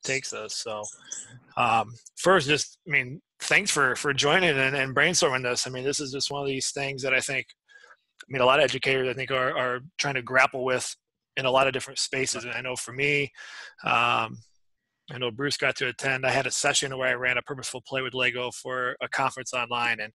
takes us. So first, just, I mean, thanks for joining and brainstorming this. I mean, this is just one of these things that I think, I mean, a lot of educators, I think, are trying to grapple with in a lot of different spaces. And I know for me, I know Bruce got to attend. I had a session where I ran a purposeful play with Lego for a conference online. And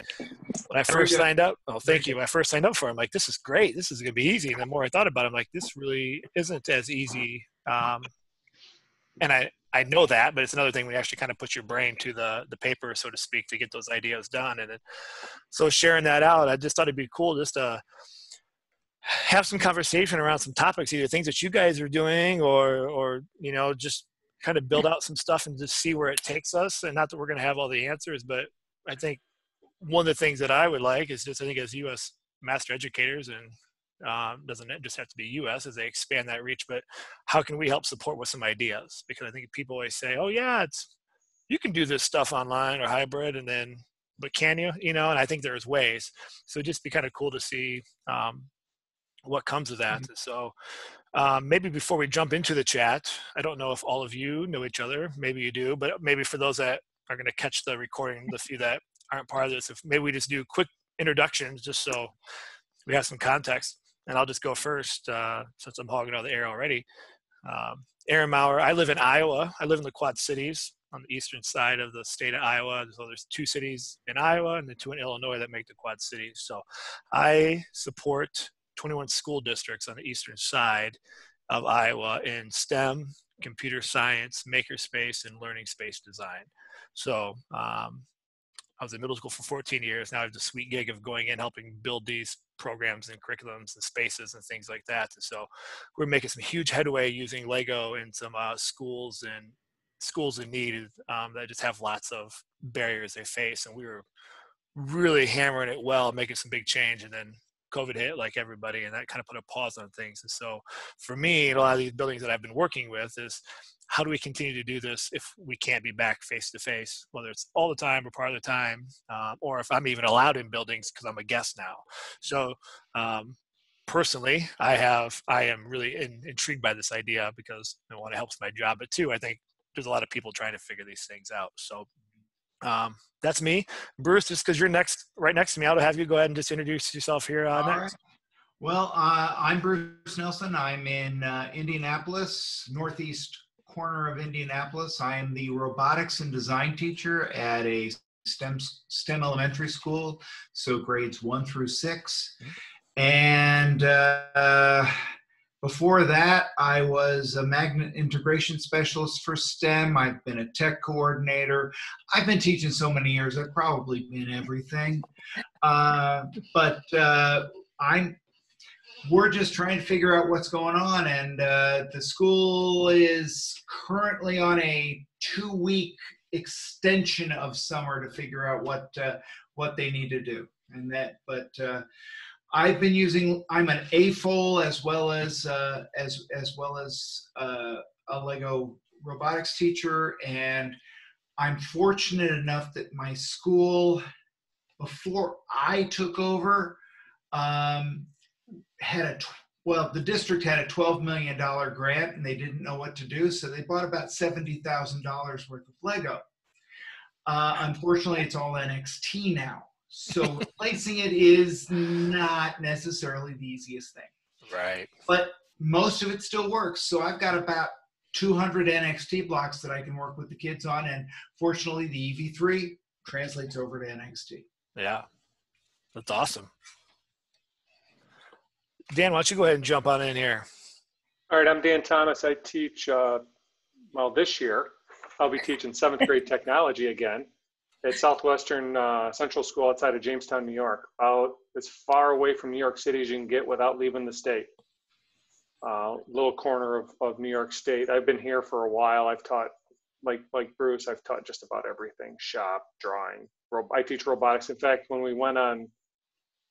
when I first signed up, thank you. When I first signed up for it, I'm like, this is great. This is going to be easy. And the more I thought about it, I'm like, this really isn't as easy. And I know that, but it's another thing when you actually kind of put your brain to the paper, so to speak, to get those ideas done. And so sharing that out, I just thought it'd be cool just to have some conversation around some topics, either things that you guys are doing or you know, just kind of build out some stuff and just see where it takes us. And not that we're going to have all the answers, but I think one of the things that I would like is just, I think as U.S. master educators, and doesn't just have to be U.S. as they expand that reach, but how can we help support with some ideas? Because I think people always say, oh yeah, you can do this stuff online or hybrid, and then, but can you, you know, and I think there's ways. So it'd just be kind of cool to see what comes of that. So maybe before we jump into the chat, I don't know if all of you know each other. Maybe you do, but maybe for those that are going to catch the recording, the few that aren't part of this, if maybe we just do quick introductions just so we have some context. And I'll just go first since I'm hogging out the air already. Aaron Maurer. I live in Iowa. I live in the Quad Cities on the eastern side of the state of Iowa. So there's 2 cities in Iowa and the 2 in Illinois that make the Quad Cities. So I support 21 school districts on the eastern side of Iowa in STEM, computer science, makerspace, and learning space design. So I was in middle school for 14 years. Now I have the sweet gig of going in, helping build these programs and curriculums and spaces and things like that. And so we're making some huge headway using Lego in some schools in need that just have lots of barriers they face. And we were really hammering it well, making some big change. And then COVID hit like everybody, and that kind of put a pause on things. And so for me, a lot of these buildings that I've been working with is, how do we continue to do this if we can't be back face to face, whether it's all the time or part of the time, or if I'm even allowed in buildings because I'm a guest now. So personally, I am really intrigued by this idea because I want to help with my job, but two, I think there's a lot of people trying to figure these things out. So that's me. Bruce, just because you're right next to me, I'll have you go ahead and just introduce yourself here next. Right. Well, I'm Bruce Nelson. I'm in Indianapolis, northeast corner of Indianapolis. I am the robotics and design teacher at a STEM elementary school, so grades 1 through 6. And before that, I was a magnet integration specialist for STEM. I've been a tech coordinator. I've been teaching so many years, I've probably been everything. We're just trying to figure out what's going on. And the school is currently on a 2-week extension of summer to figure out what they need to do. I've been using, I'm an AFOL as well as a Lego robotics teacher. And I'm fortunate enough that my school, before I took over, the district had a $12 million grant and they didn't know what to do. So they bought about $70,000 worth of Lego. Unfortunately, it's all NXT now. So replacing it is not necessarily the easiest thing. Right. But most of it still works. So I've got about 200 NXT blocks that I can work with the kids on. And fortunately, the EV3 translates over to NXT. Yeah, that's awesome. Dan, why don't you go ahead and jump on in here? All right, I'm Dan Thomas. I teach, this year, I'll be teaching 7th grade technology again at Southwestern Central School outside of Jamestown, New York, about as far away from New York City as you can get without leaving the state. Little corner of New York State. I've been here for a while. I've taught, like Bruce, I've taught just about everything: shop, drawing. I teach robotics. In fact, when we went on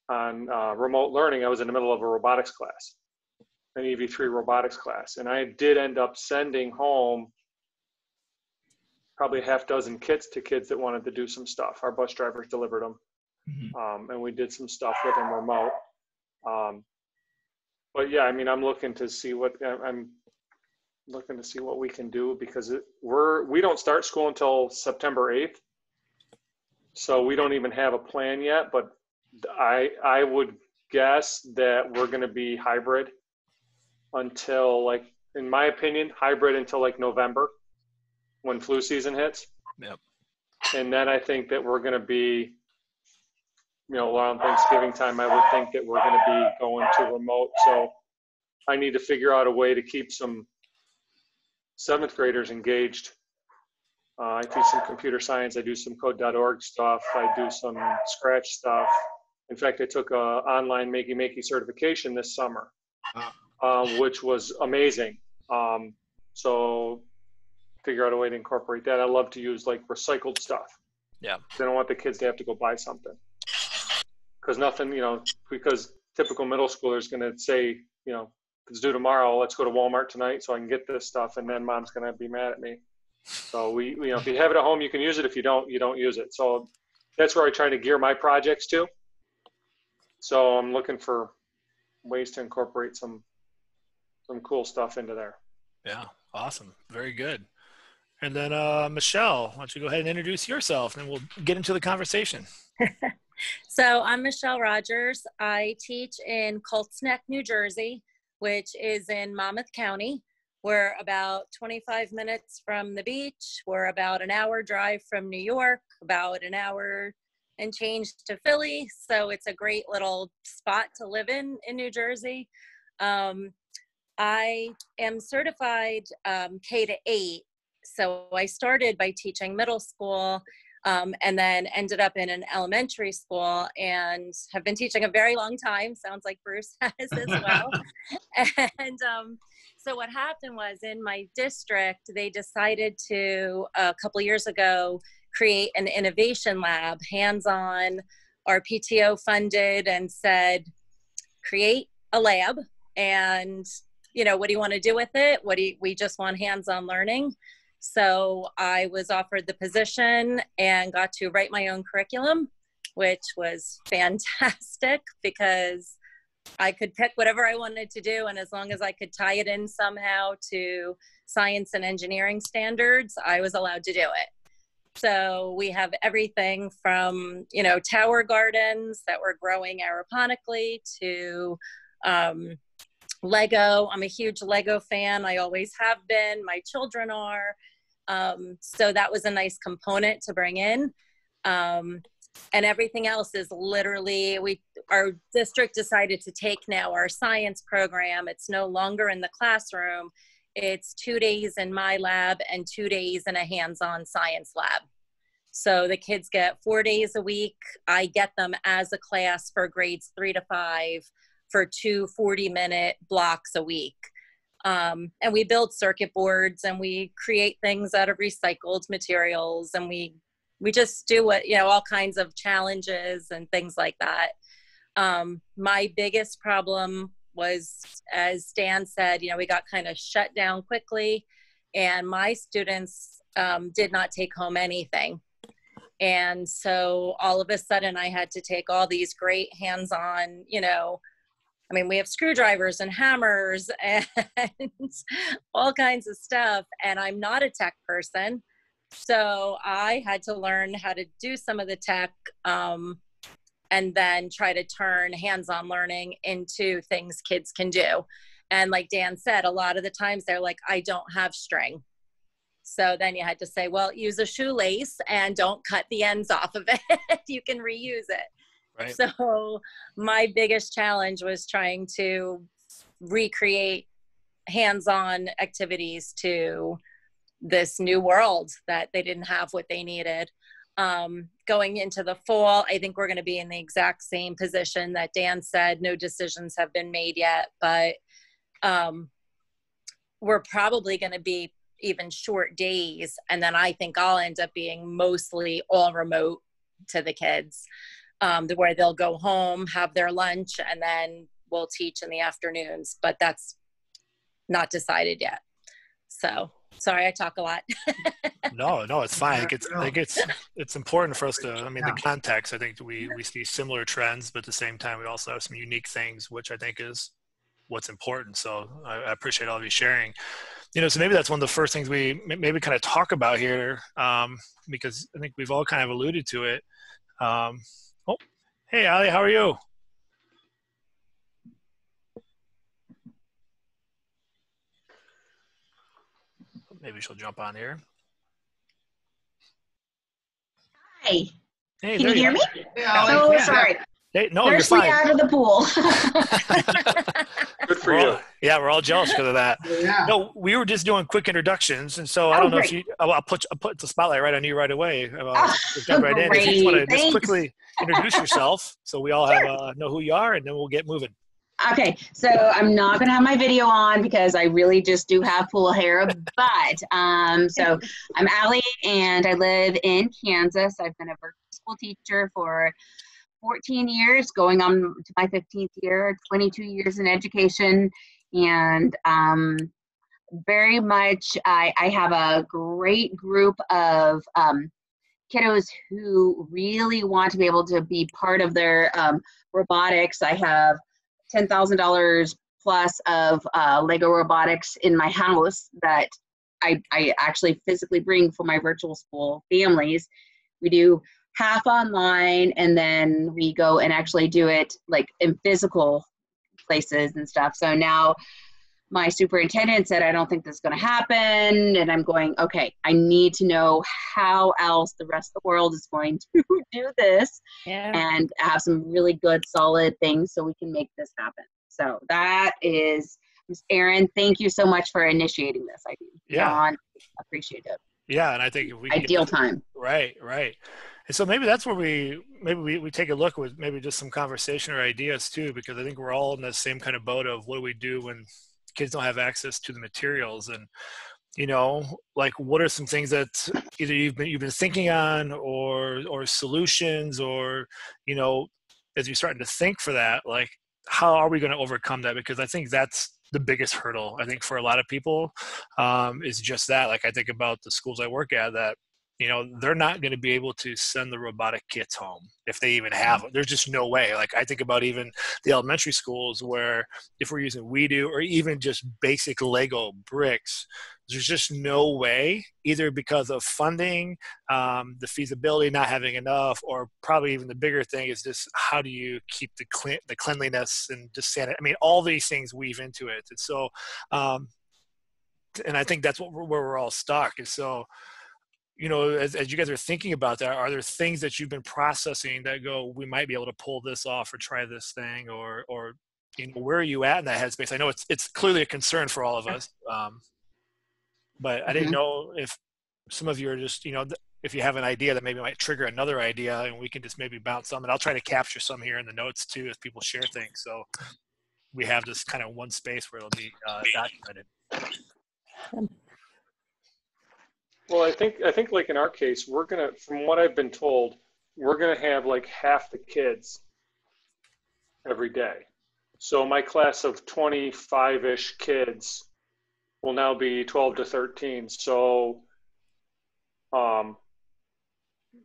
remote learning, I was in the middle of a robotics class, an EV3 robotics class. And I did end up sending home probably a half dozen kits to kids that wanted to do some stuff. Our bus drivers delivered them. And we did some stuff with them remote. But yeah, I mean, I'm looking to see looking to see what we can do, because we don't start school until September 8th. So we don't even have a plan yet, but I would guess that we're going to be hybrid until, like, in my opinion, hybrid until like November when flu season hits. Yep. And then I think that we're going to be, around Thanksgiving time, I would think that we're going to be going to remote. So I need to figure out a way to keep some 7th graders engaged. I teach some computer science. I do some code.org stuff. I do some Scratch stuff. In fact, I took a online Makey certification this summer, which was amazing. So figure out a way to incorporate that. I love to use like recycled stuff. Yeah. I don't want the kids to have to go buy something. Because nothing, because typical middle schooler is going to say, if it's due tomorrow, let's go to Walmart tonight so I can get this stuff. And then mom's going to be mad at me. So if you have it at home, you can use it. If you don't use it. So that's where I try to gear my projects to. So I'm looking for ways to incorporate some cool stuff into there. Yeah. Awesome. Very good. And then Michele, why don't you go ahead and introduce yourself, and then we'll get into the conversation. So I'm Michele Rogers. I teach in Colts Neck, New Jersey, which is in Monmouth County. We're about 25 minutes from the beach. We're about an hour drive from New York, about an hour and change to Philly. So it's a great little spot to live in New Jersey. I am certified K-8. So I started by teaching middle school and then ended up in an elementary school and have been teaching a very long time. Sounds like Bruce has as well. And so what happened was, in my district, they decided to, a couple years ago, create an innovation lab, hands-on. Our PTO funded and said, create a lab, and what do you want to do with it? We just want hands-on learning. So I was offered the position and got to write my own curriculum, which was fantastic because I could pick whatever I wanted to do. And as long as I could tie it in somehow to science and engineering standards, I was allowed to do it. So we have everything from, tower gardens that we're growing aeroponically to Lego. I'm a huge Lego fan. I always have been. My children are. So that was a nice component to bring in. And everything else is literally, our district decided to take now our science program. It's no longer in the classroom. It's 2 days in my lab and 2 days in a hands-on science lab. So the kids get 4 days a week. I get them as a class for grades 3 to 5 for 2 40-minute blocks a week. And we build circuit boards and we create things out of recycled materials, and we just do all kinds of challenges and things like that. My biggest problem was, as Dan said, we got kind of shut down quickly, and my students did not take home anything. And so all of a sudden I had to take all these great hands-on, we have screwdrivers and hammers and all kinds of stuff. And I'm not a tech person. So I had to learn how to do some of the tech and then try to turn hands-on learning into things kids can do. And like Dan said, a lot of the times they're like, I don't have string. So then you had to say, well, use a shoelace and don't cut the ends off of it. You can reuse it. Right. So my biggest challenge was trying to recreate hands-on activities to this new world that they didn't have what they needed. Going into the fall, I think we're going to be in the exact same position that Dan said. No decisions have been made yet, but we're probably going to be even short days. And then I think I'll end up being mostly all remote to the kids. Where they'll go home, have their lunch, and then we'll teach in the afternoons, but that's not decided yet. So sorry, I talk a lot. No, it's fine. It's important for us to, the context, I think we see similar trends, but at the same time, we also have some unique things, which I think is what's important. So I appreciate all of you sharing. So maybe that's one of the first things we maybe kind of talk about here, because I think we've all kind of alluded to it. Oh, hey, Ali, how are you? Maybe she'll jump on here. Hi. Hey, Can you hear me? Yeah, Oh, sorry. Hey, no, Nurse you're me fine. out of the pool. Good for you. Yeah, we're all jealous because of that. Yeah. No, we were just doing quick introductions, and so I don't know if you. I'll put the spotlight right on you right away. Jump right in. If you just want to just quickly introduce yourself, so we all have know who you are, and then we'll get moving. Okay, so I'm not going to have my video on because I really just do have pool hair, but so I'm Allie, and I live in Kansas. I've been a virtual school teacher for 14 years, going on to my 15th year, 22 years in education, and very much I have a great group of kiddos who really want to be able to be part of their robotics. I have $10,000 plus of Lego robotics in my house that I actually physically bring for my virtual school families. We do half online, and then we go and actually do it like in physical places and stuff. So now my superintendent said, I don't think this is going to happen. And I'm going, okay, I need to know how else the rest of the world is going to do this, and have some really good, solid things so we can make this happen. So that is, Ms. Erin, thank you so much for initiating this. I appreciate it. Yeah, and I think if we ideal time. Right. And so maybe that's where we take a look with maybe just some conversation or ideas too, because I think we're all in the same kind of boat of what do we do when kids don't have access to the materials, and like what are some things that either you've been thinking on or solutions, or as you're starting to think for that, like how are we going to overcome that? Because I think that's the biggest hurdle, I think, for a lot of people, is just that. Like I think about the schools I work at that they're not going to be able to send the robotic kits home if they even have them. There's just no way. Like I think about even the elementary schools where if we're using WeDo or even just basic Lego bricks, there's just no way, either because of funding, the feasibility not having enough, or probably even the bigger thing is just how do you keep the cleanliness and just sanity. I mean, all these things weave into it. And so, and I think that's where we're all stuck. And so, as you guys are thinking about that, are there things that you've been processing that go, we might be able to pull this off or try this thing, or where are you at in that headspace? I know it's clearly a concern for all of us, but I didn't know if some of you are just, if you have an idea that maybe might trigger another idea, and we can just maybe bounce some, and I'll try to capture some here in the notes too as people share things. So we have this kind of one space where it'll be documented. Well, I think like in our case, we're gonna, from what I've been told, we're gonna have like half the kids every day. So my class of 25-ish kids will now be 12 to 13. So,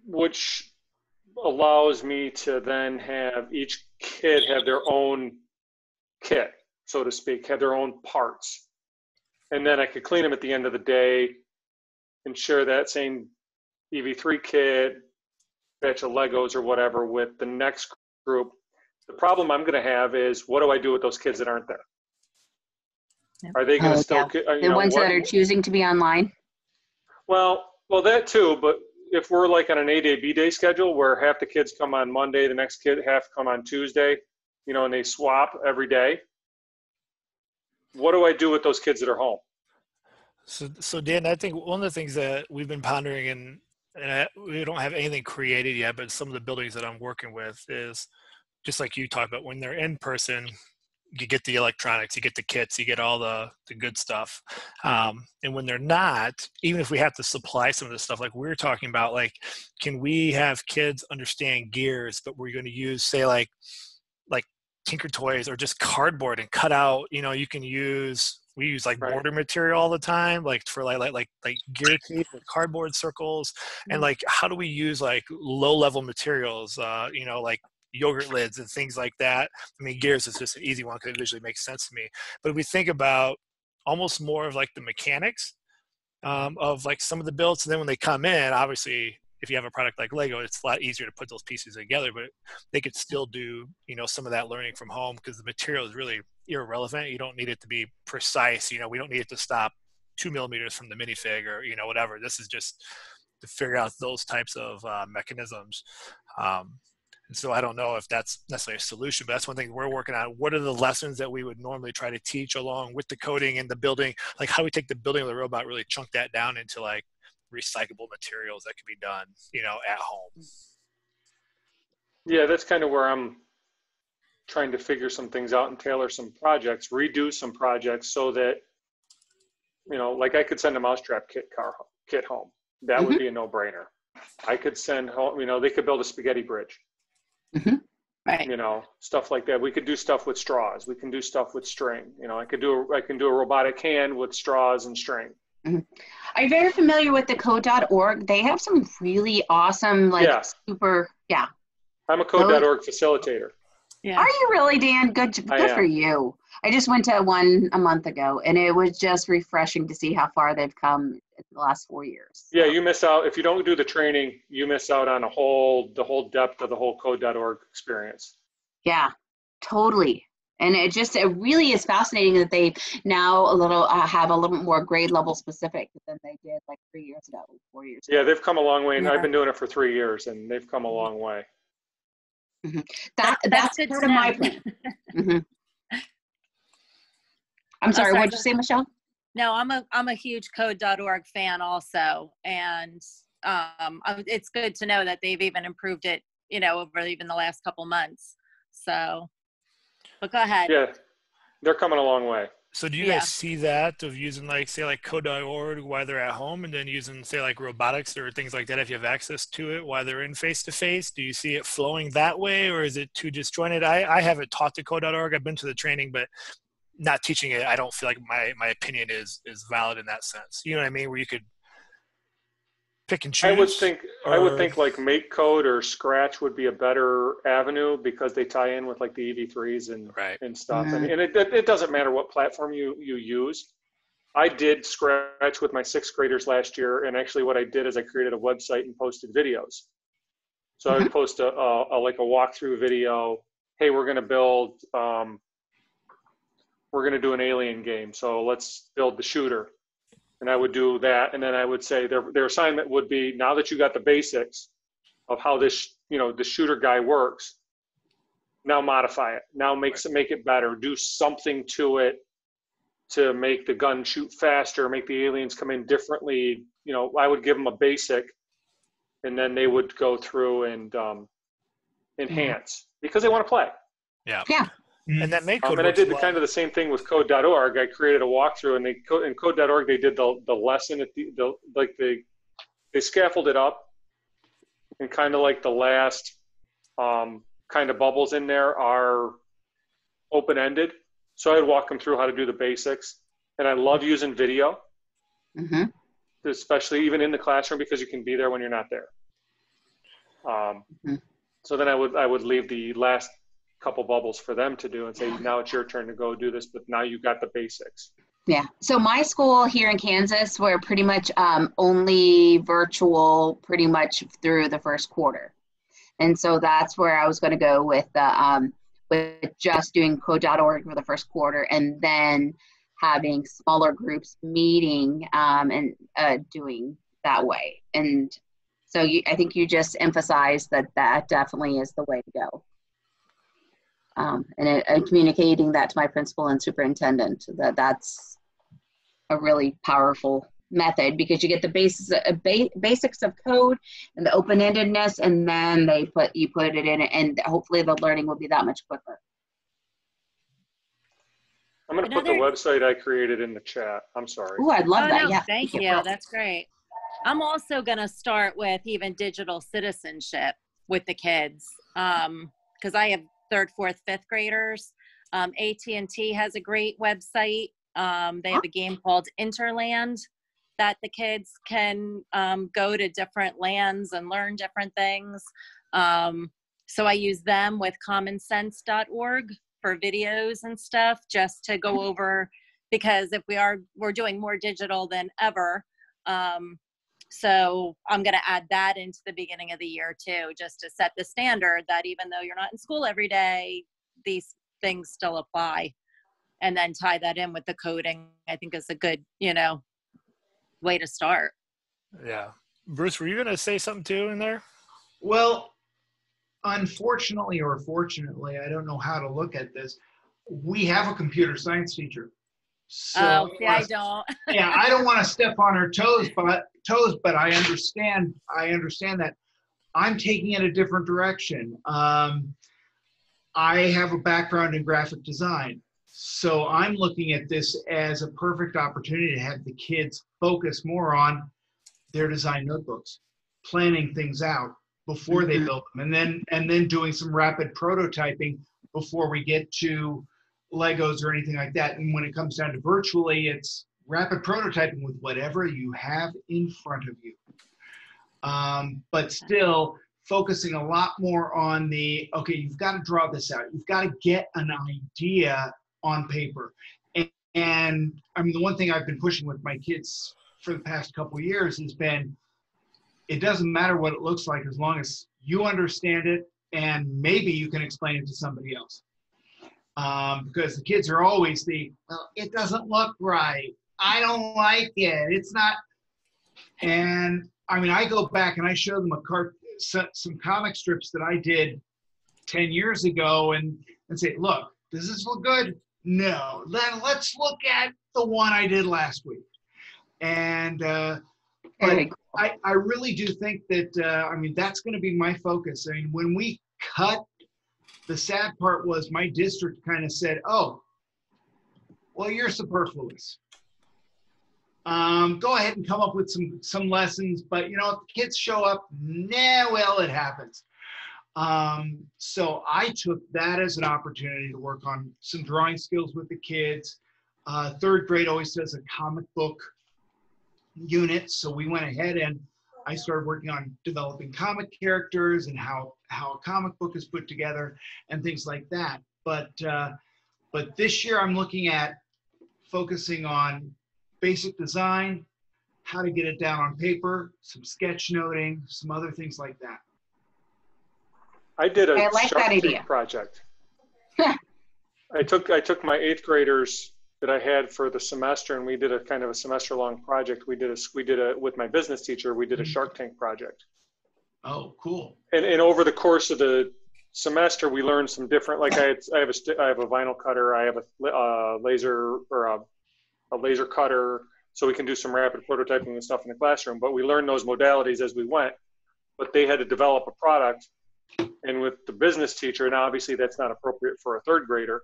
which allows me to then have each kid have their own kit, so to speak, have their own parts, and then I could clean them at the end of the day and share that same EV3 kit, batch of Legos or whatever with the next group. The problem I'm going to have is, what do I do with those kids that aren't there? Are they going to still, the ones that are choosing to be online? Well, that too, but if we're like on an A-day, B-day schedule where half the kids come on Monday, the next kid half come on Tuesday, and they swap every day, what do I do with those kids that are home? So Dan, I think one of the things that we've been pondering, and we don't have anything created yet, but some of the buildings that I'm working with is just like you talked about, when they're in person, you get the electronics, you get the kits, you get all the good stuff. And when they're not, even if we have to supply some of this stuff, like we were talking about, like, can we have kids understand gears, but we're going to use, say, like Tinker Toys or just cardboard and cut out, you can use, we use like border material all the time, like for like gear tape and cardboard circles. And like, how do we use like low level materials, like yogurt lids and things like that? I mean, gears is just an easy one because it visually makes sense to me. But if we think about almost more of like the mechanics of like some of the builds. And then when they come in, obviously, if you have a product like Lego, it's a lot easier to put those pieces together, but they could still do, you know, some of that learning from home because the material is really irrelevant. You don't need it to be precise. You know, we don't need it to stop 2 millimeters from the minifig or, you know, whatever. This is just to figure out those types of mechanisms. And so I don't know if that's necessarily a solution, but that's one thing we're working on. What are the lessons that we would normally try to teach along with the coding and the building? Like how do we take the building of the robot, really chunk that down into like recyclable materials that can be done, you know, at home? Yeah, that's kind of where I'm trying to figure some things out and tailor some projects, redo some projects so that, you know, like I could send a mousetrap kit home. That would be a no-brainer. I could send home, you know, they could build a spaghetti bridge. Right. You know, stuff like that. We could do stuff with straws. We can do stuff with string. You know, I can do a robotic hand with straws and string. Are you very familiar with the code.org? They have some really awesome, like super, I'm a code.org facilitator. Yeah. Are you really, Dan? Good for you. I just went to one a month ago, and it was just refreshing to see how far they've come in the last 4 years. Yeah, you miss out. If you don't do the training, you miss out on the whole depth of the whole code.org experience. Yeah, totally. And it really is fascinating that they now have a little more grade level specific than they did like 4 years ago. Yeah, they've come a long way, and I've been doing it for 3 years, and they've come a long way. That's part of my plan. I'm sorry, what'd you say, Michelle? No, I'm a huge code.org fan also, and it's good to know that they've even improved it, you know, over even the last couple months. So, but go ahead. Yeah, they're coming a long way. So do you guys see that of using like, say like code.org while they're at home and then using say like robotics or things like that if you have access to it while they're in face-to-face? Do you see it flowing that way or is it too disjointed? I haven't taught to code.org. I've been to the training, but not teaching it. I don't feel like my opinion is valid in that sense. You know what I mean? Where you could pick and choose. I would think like Make Code or Scratch would be a better avenue because they tie in with like the EV3s and stuff. And it doesn't matter what platform you use. I did Scratch with my 6th graders last year, and actually what I did is I created a website and posted videos. So I would post a walkthrough video. Hey, we're going to build. We're going to do an alien game, so let's build the shooter. And I would do that, and then I would say their assignment would be, now that you got the basics of how this, you know, the shooter guy works, now modify it. Now make it better. Do something to it to make the gun shoot faster, make the aliens come in differently. You know, I would give them a basic, and then they would go through and enhance because they want to play. Yeah. And that Make Code and I did kind of the same thing with code.org. I created a walkthrough, and in code.org they did the lesson at they scaffolded up, and kind of like the last kind of bubbles in there are open-ended. So I would walk them through how to do the basics, and I love using video, especially even in the classroom because you can be there when you're not there. So then I would leave the last couple bubbles for them to do and say, now it's your turn to go do this, but now you got the basics. Yeah. So my school here in Kansas, we're pretty much only virtual pretty much through the first quarter. And so that's where I was going to go with just doing code.org for the first quarter and then having smaller groups meeting and doing that way. And so I think you just emphasized that definitely is the way to go. And communicating that to my principal and superintendent, that's a really powerful method because you get the basics of code and the open-endedness, and then you put it in, and hopefully the learning will be that much quicker. I'm going to put the website I created in the chat. I'm sorry. Oh, I'd love that. No, yeah. Thank you. That's great. I'm also going to start with even digital citizenship with the kids because I have 3rd, 4th, 5th graders. AT&T has a great website. They have a game called Interland that the kids can go to different lands and learn different things. So I use them with commonsense.org for videos and stuff just to go over because if we're doing more digital than ever. So I'm going to add that into the beginning of the year too, just to set the standard that even though you're not in school every day, these things still apply, and then tie that in with the coding, I think is a good, way to start. Yeah. Bruce, were you going to say something too in there? Well, unfortunately or fortunately, I don't know how to look at this. We have a computer science teacher. So I don't. Yeah, I don't want to step on her toes, but I understand that I'm taking it a different direction. I have a background in graphic design, so I'm looking at this as a perfect opportunity to have the kids focus more on their design notebooks, planning things out before they build them, and then doing some rapid prototyping before we get to Legos or anything like that. And when it comes down to virtually, it's rapid prototyping with whatever you have in front of you. But still focusing a lot more on okay, you've got to draw this out. You've got to get an idea on paper. And I mean, the one thing I've been pushing with my kids for the past couple of years has been, it doesn't matter what it looks like as long as you understand it and maybe you can explain it to somebody else. Because the kids are always well, it doesn't look right. I don't like it. It's not. And I mean, I go back and I show them some comic strips that I did 10 years ago and say, look, does this look good? No. Then let's look at the one I did last week. And but I really do think that, I mean, that's going to be my focus. I mean, when we cut, the sad part was my district kind of said, oh, well, you're superfluous. Go ahead and come up with some lessons, but if the kids show up, well, it happens. So I took that as an opportunity to work on some drawing skills with the kids. Third grade always does a comic book unit, so we went ahead and I started working on developing comic characters and how a comic book is put together and things like that. But this year I'm looking at focusing on basic design, how to get it down on paper, some sketch noting, some other things like that. I did a like Shark that Tank idea. project. I took my 8th graders that I had for the semester, and we did a kind of a semester-long project. We did with my business teacher. We did a Shark Tank project. Oh, cool! And over the course of the semester, we learned some different. Like I have a vinyl cutter. I have a laser or a laser cutter, so we can do some rapid prototyping and stuff in the classroom. But we learned those modalities as we went. But they had to develop a product, and with the business teacher, and obviously that's not appropriate for a 3rd grader.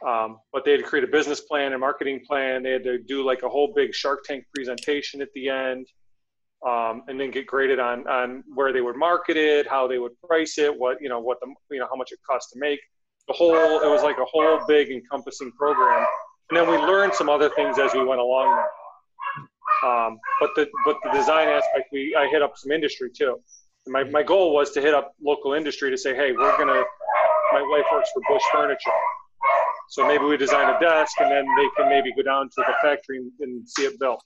But they had to create a business plan and marketing plan. They had to do like a whole big Shark Tank presentation at the end, and then get graded on where they would market it, how they would price it, how much it cost to make. It was like a whole big encompassing program. And then we learned some other things as we went along there. But the design aspect, I hit up some industry too. And my goal was to hit up local industry to say, hey, my wife works for Bush Furniture. So maybe we design a desk and then they can maybe go down to the factory and see it built.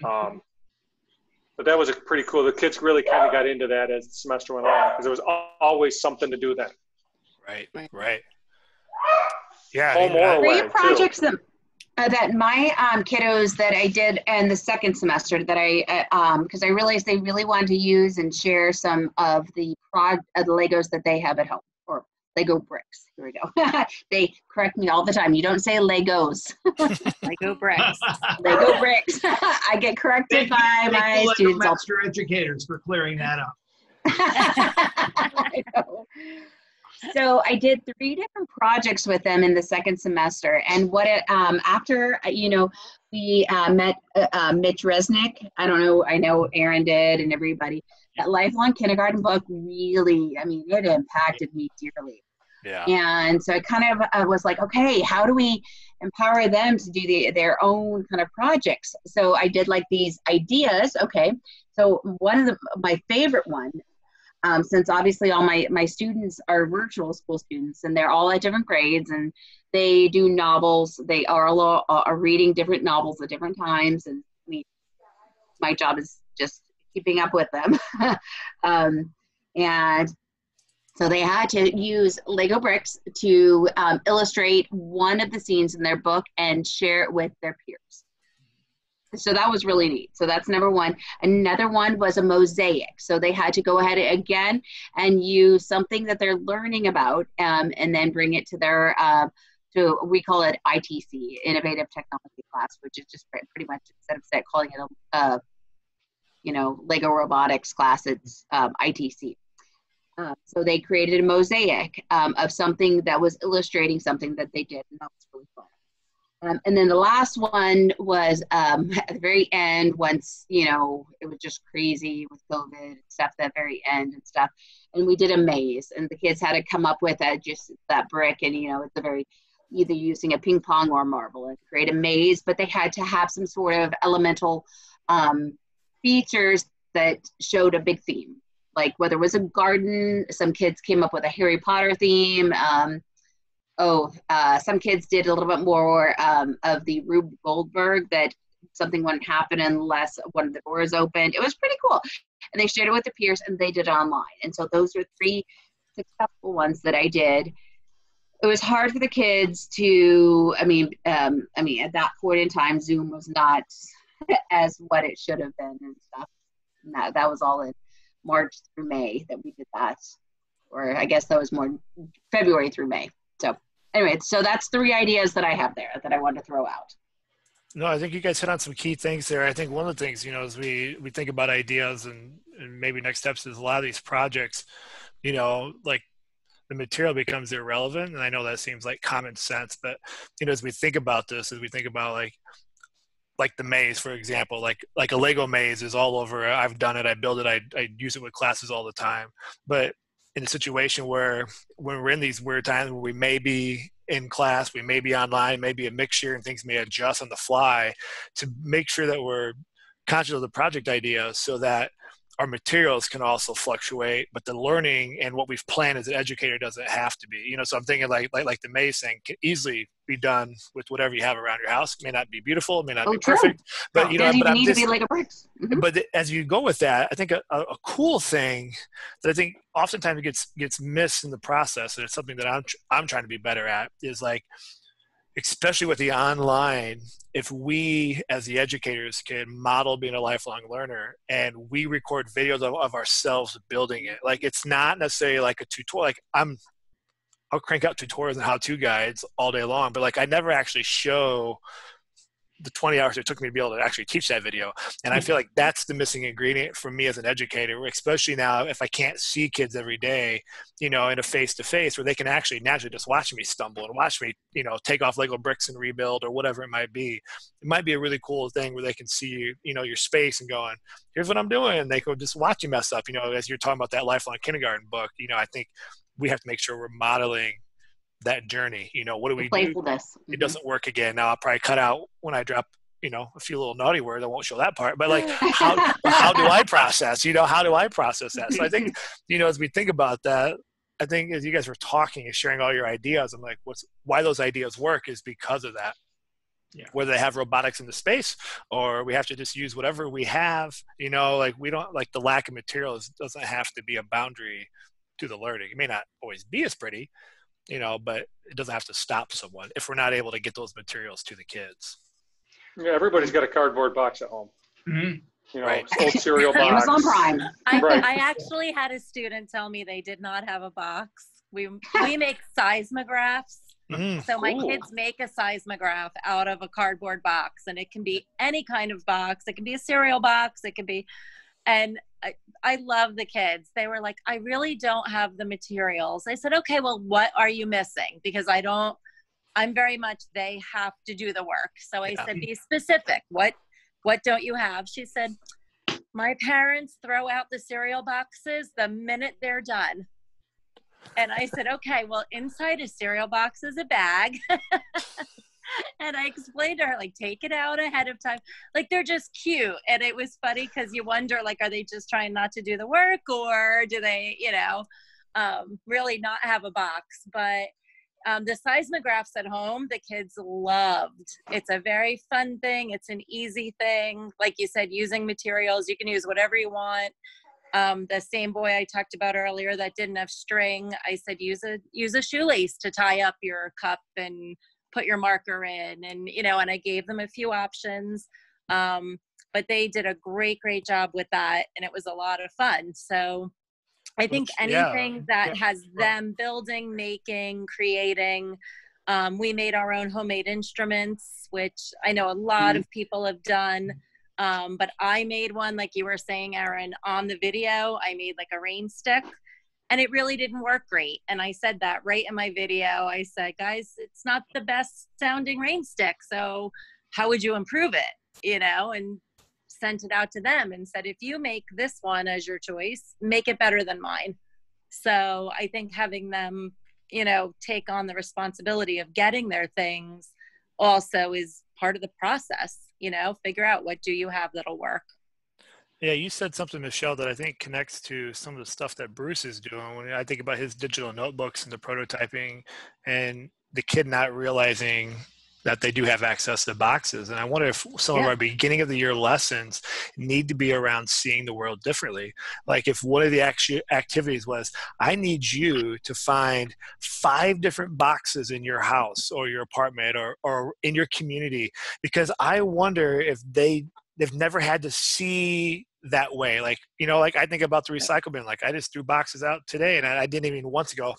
But that was pretty cool. The kids really kind of got into that as the semester went on because there was always something to do then. Right. Yeah. Three projects that my kiddos that I did in the 2nd semester that because I realized they really wanted to use and share some of the Legos that they have at home, or Lego bricks. Here we go. They correct me all the time. You don't say Legos. Lego bricks. Lego bricks. I get corrected by my students. Master educators for clearing that up. I know. So I did 3 different projects with them in the 2nd semester, and after we met Mitch Resnick. I don't know. I know Aaron did, and everybody. That Lifelong Kindergarten book really, it impacted me dearly. Yeah. And so I kind of was like, okay, how do we empower them to do their own kind of projects? So I did like these ideas. Okay, so one of my favorite one since obviously all my students are virtual school students, and they're all at different grades, and they do novels. They are reading different novels at different times, and my job is just keeping up with them. And so they had to use Lego bricks to illustrate one of the scenes in their book and share it with their peers. So that was really neat. So that's number one. Another one was a mosaic. So they had to go ahead again and use something that they're learning about, and then bring it to their, we call it ITC, Innovative Technology class, which is just pretty much, instead of calling it a Lego robotics class, it's ITC. So they created a mosaic of something that was illustrating something that they did, and that was really fun. And then the last one was at the very end, once, it was just crazy with COVID and stuff, that very end and stuff. And we did a maze, and the kids had to come up with just that brick, and, at the very, either using a ping pong or marble, and create a maze, but they had to have some sort of elemental features that showed a big theme. Like whether it was a garden, some kids came up with a Harry Potter theme. Some kids did a little bit more of the Rube Goldberg, that something wouldn't happen unless one of the doors opened. It was pretty cool. And they shared it with the peers, and they did it online. And so those were 3 successful ones that I did. It was hard for the kids to, at that point in time, Zoom was not as what it should have been and stuff. And that was all in March through May that we did that. Or I guess that was more February through May. So anyway, so that's 3 ideas that I have there that I wanted to throw out. No, I think you guys hit on some key things there. I think one of the things, as we think about ideas and maybe next steps is a lot of these projects, like the material becomes irrelevant. And I know that seems like common sense, but, as we think about this, as we think about like the maze, for example, like a Lego maze is all over. I've done it. I build it. I use it with classes all the time. But in a situation where when we're in these weird times where we may be in class, we may be online, maybe a mixture, and things may adjust on the fly, to make sure that we're conscious of the project idea so that our materials can also fluctuate, but the learning and what we've planned as an educator doesn't have to be. So I'm thinking like the maze thing can easily be done with whatever you have around your house. It may not be beautiful, it may not be perfect, but it doesn't even need to be Lego bricks. Mm-hmm. But as you go with that, I think a cool thing that I think oftentimes gets missed in the process, and it's something that I'm trying to be better at, is like, especially with the online, if we as the educators can model being a lifelong learner, and we record videos of ourselves building it. Like, it's not necessarily like a tutorial. Like, I'll crank out tutorials and how-to guides all day long, but like I never actually show the 20 hours it took me to be able to actually teach that video. And I feel like that's the missing ingredient for me as an educator, especially now if I can't see kids every day, in a face-to-face where they can actually naturally just watch me stumble and watch me, take off Lego bricks and rebuild or whatever it might be. It might be a really cool thing where they can see, your space and going, here's what I'm doing. And they can just watch you mess up, as you're talking about that lifelong kindergarten book. I think we have to make sure we're modeling that journey. What do we do? Mm-hmm. It doesn't work again. Now I'll probably cut out when I drop, a few little naughty words. I won't show that part, but like, how do I process, how do I process that? So I think, as we think about that, I think as you guys were talking and sharing all your ideas, I'm like, why those ideas work is because of that. Yeah. Whether they have robotics in the space or we have to just use whatever we have, like we don't, like the lack of materials doesn't have to be a boundary to the learning. It may not always be as pretty, but it doesn't have to stop someone if we're not able to get those materials to the kids. Yeah, everybody's got a cardboard box at home. Mm-hmm. Right. Old cereal box. Amazon Prime. I actually had a student tell me they did not have a box. We make seismographs. Mm, so my kids make a seismograph out of a cardboard box, and it can be any kind of box. It can be a cereal box. It can be, and I love the kids. They were like, I really don't have the materials. I said, okay, well, what are you missing? Because I'm very much, they have to do the work. So I said, be specific. What don't you have? She said, my parents throw out the cereal boxes the minute they're done. And I said, okay, well, inside a cereal box is a bag. And I explained to her, like, take it out ahead of time. Like, they're just cute. And it was funny because you wonder, like, are they just trying not to do the work, or do they, really not have a box? But the seismographs at home, the kids loved. It's a very fun thing. It's an easy thing. Like you said, using materials, you can use whatever you want. The same boy I talked about earlier that didn't have string, I said, use a shoelace to tie up your cup and put your marker in. And, and I gave them a few options. But they did a great job with that. And it was a lot of fun. So I think anything that has them building, making, creating. We made our own homemade instruments, which I know a lot of people have done. But I made one, like you were saying, Erin, on the video. I made like a rain stick, and it really didn't work great. And I said that right in my video. I said, guys, it's not the best sounding rain stick. So how would you improve it? And sent it out to them and said, if you make this one as your choice, make it better than mine. So I think having them, take on the responsibility of getting their things also is part of the process. Figure out what do you have that'll work. Yeah, you said something, Michele, that I think connects to some of the stuff that Bruce is doing. When I think about his digital notebooks and the prototyping and the kid not realizing that they do have access to boxes. And I wonder if some of our beginning of the year lessons need to be around seeing the world differently. Like if one of the activities was, I need you to find 5 different boxes in your house or your apartment or in your community, because I wonder if they've never had to see that way. Like, like I think about the recycle bin, like I just threw boxes out today and I didn't even once go,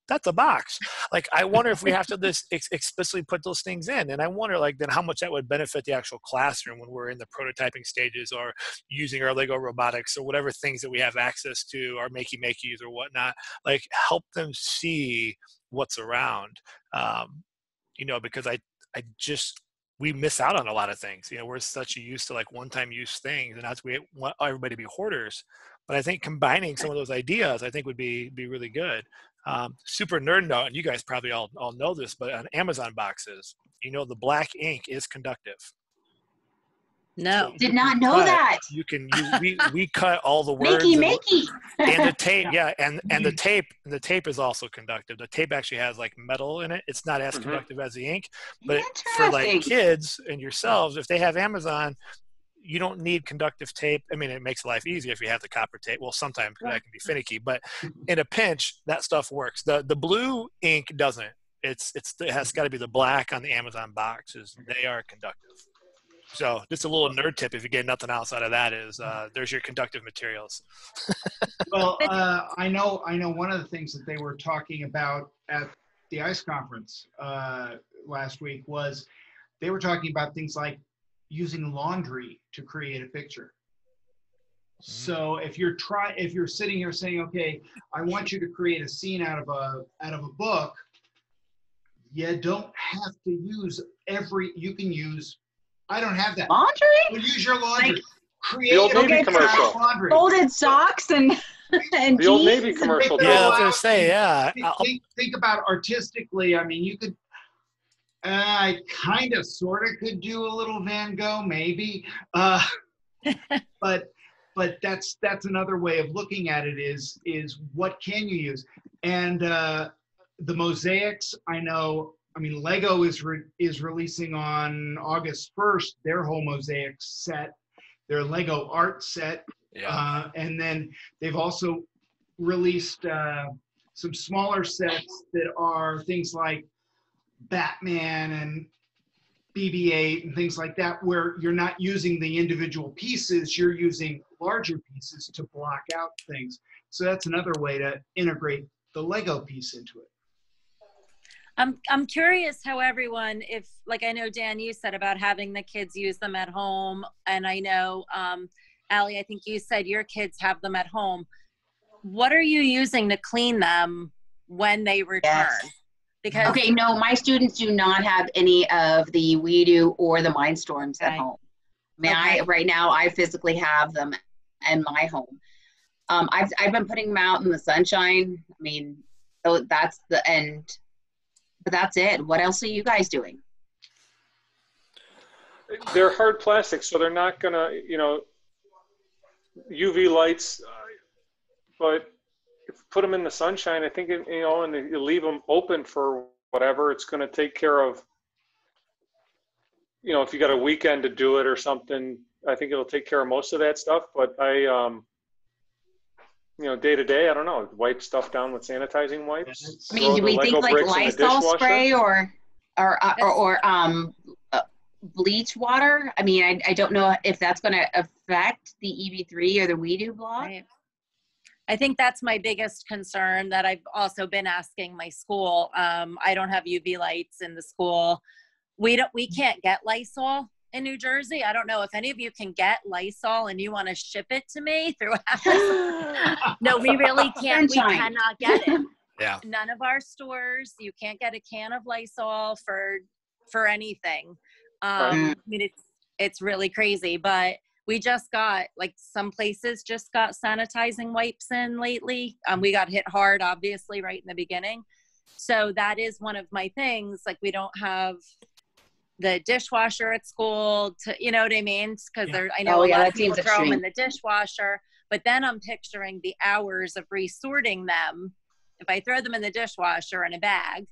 that's a box. Like, I wonder if we have to just explicitly put those things in. And I wonder, like, then how much that would benefit the actual classroom when we're in the prototyping stages or using our Lego robotics or whatever things that we have access to, our makey-makeys or whatnot, like help them see what's around. Because we miss out on a lot of things. We're such used to like one-time use things, and that's we want everybody to be hoarders. But I think combining some of those ideas, I think would be really good. Super nerd note, and you guys probably all know this, but on Amazon boxes, the black ink is conductive. No, did not know that. We cut all the words makey. And the tape, and the tape is also conductive. The tape actually has like metal in it. It's not as conductive as the ink, but for like kids and yourselves, if they have Amazon, you don't need conductive tape. I mean, it makes life easier if you have the copper tape. Well, sometimes that can be finicky, but in a pinch, that stuff works. The blue ink doesn't. It has got to be the black on the Amazon boxes. They are conductive. So just a little nerd tip, if you get nothing else out of that, is there's your conductive materials. Well, I know one of the things that they were talking about at the ICE conference last week was they were talking about things like using laundry to create a picture. So if you're sitting here saying, okay, I want you to create a scene out of a book, you don't have to use you can use, I don't have that. Laundry? Well, use your laundry. Like, create the Old Navy commercial. Laundry. Folded socks and the Old Navy commercial. Yeah, I was going to say, yeah. Think about artistically. I mean, you could, I kind of, sort of could do a little Van Gogh, maybe. But that's another way of looking at it is what can you use? And the mosaics, I mean, Lego is releasing on August 1st their whole mosaic set, their Lego art set. Yeah. And then they've also released some smaller sets that are things like Batman and BB-8 and things like that, where you're not using the individual pieces, you're using larger pieces to block out things. So that's another way to integrate the Lego piece into it. I'm curious how everyone, if, like, I know Dan, you said about having the kids use them at home, and I know Allie, I think you said your kids have them at home. What are you using to clean them when they return? Yes. Because okay, no, my students do not have any of the WeDo or the Mindstorms at home. I mean, right now I physically have them in my home. I've been putting them out in the sunshine. I mean, so that's the end. But that's it. What else are you guys doing? they're hard plastic, so they're not gonna, UV lights, but if you put them in the sunshine, I think, and you leave them open for whatever, it's going to take care of, if you got a weekend to do it or something, I think it'll take care of most of that stuff. But day to day, I don't know, wipe stuff down with sanitizing wipes. I mean, do we think like Lysol spray or bleach water? I mean, I don't know if that's going to affect the EV3 or the WeDo block. Right. I think that's my biggest concern that I've also been asking my school. I don't have UV lights in the school. We can't get Lysol in New Jersey. I don't know if any of you can get Lysol and you want to ship it to me through Amazon. No, we really can't. We cannot get it. Yeah. None of our stores. You can't get a can of Lysol for anything. I mean, it's really crazy, but we just got, like, some places just got sanitizing wipes in lately. We got hit hard, obviously, right in the beginning. So that is one of my things. Like, we don't have the dishwasher at school to, you know what I mean? Because I know a lot of people throw them in the dishwasher, but then I'm picturing the hours of resorting them. If I throw them in the dishwasher in a bag,